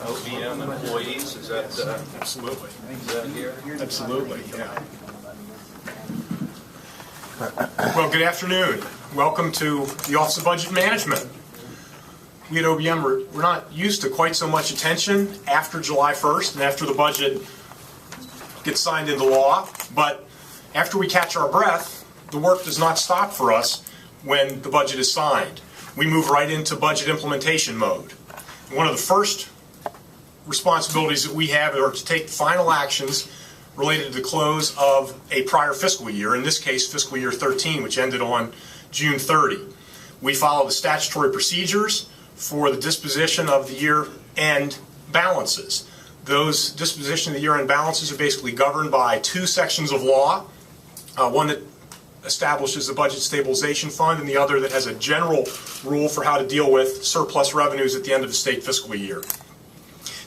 OBM employees, is that Absolutely. is that here? Absolutely, yeah. Well, good afternoon. Welcome to the Office of Budget Management. We at OBM, we're not used to quite so much attention after July 1st and after the budget gets signed into law, but after we catch our breath, the work does not stop for us when the budget is signed. We move right into budget implementation mode. And one of the first responsibilities that we have are to take final actions related to the close of a prior fiscal year, in this case fiscal year 13, which ended on June 30. We follow the statutory procedures for the disposition of the year-end balances. Those disposition of the year-end balances are basically governed by two sections of law, one that establishes the Budget Stabilization Fund and the other that has a general rule for how to deal with surplus revenues at the end of the state fiscal year.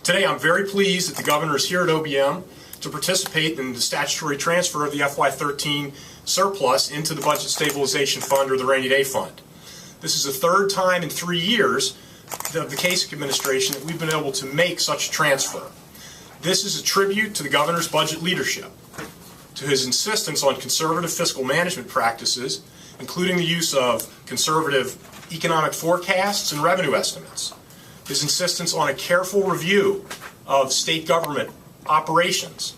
Today I'm very pleased that the governor is here at OBM to participate in the statutory transfer of the FY13 surplus into the Budget Stabilization Fund or the Rainy Day Fund. This is the third time in 3 years of the Kasich administration that we've been able to make such a transfer. This is a tribute to the governor's budget leadership, to his insistence on conservative fiscal management practices, including the use of conservative economic forecasts and revenue estimates, his insistence on a careful review of state government operations,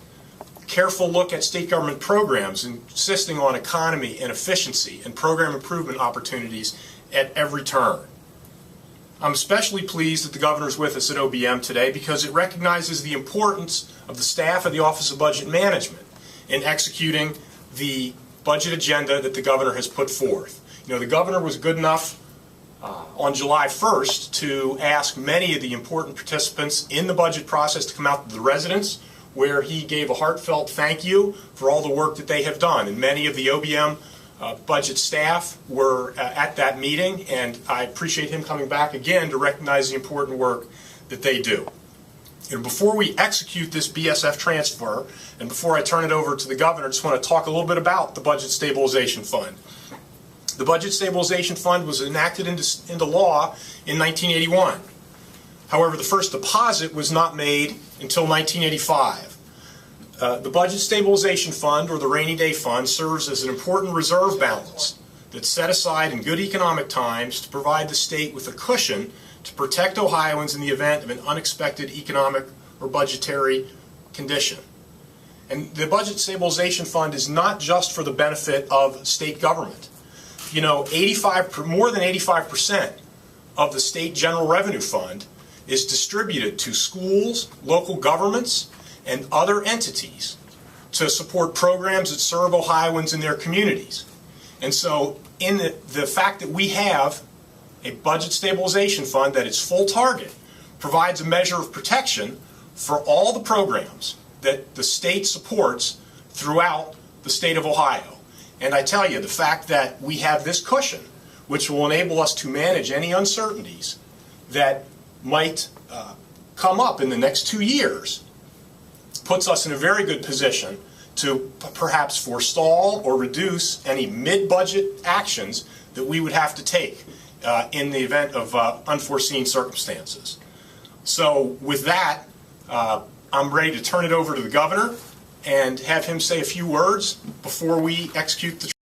careful look at state government programs, insisting on economy and efficiency and program improvement opportunities at every turn. I'm especially pleased that the governor is with us at OBM today because it recognizes the importance of the staff of the Office of Budget Management in executing the budget agenda that the governor has put forth. You know, the governor was good enough on July 1st to ask many of the important participants in the budget process to come out to the residence, where he gave a heartfelt thank you for all the work that they have done. And many of the OBM budget staff were at that meeting, and I appreciate him coming back again to recognize the important work that they do. And before we execute this BSF transfer, and before I turn it over to the governor, I just want to talk a little bit about the Budget Stabilization Fund. The Budget Stabilization Fund was enacted into law in 1981. However, the first deposit was not made until 1985. The Budget Stabilization Fund, or the Rainy Day Fund, serves as an important reserve balance that's set aside in good economic times to provide the state with a cushion to protect Ohioans in the event of an unexpected economic or budgetary condition. And the Budget Stabilization Fund is not just for the benefit of state government. You know, more than 85% of the state general revenue fund is distributed to schools, local governments, and other entities to support programs that serve Ohioans in their communities. And so in the fact that we have a budget stabilization fund that its full target provides a measure of protection for all the programs that the state supports throughout the state of Ohio. And I tell you, the fact that we have this cushion, which will enable us to manage any uncertainties that might come up in the next 2 years, puts us in a very good position to perhaps forestall or reduce any mid-budget actions that we would have to take in the event of unforeseen circumstances. So with that, I'm ready to turn it over to the governor and have him say a few words before we execute the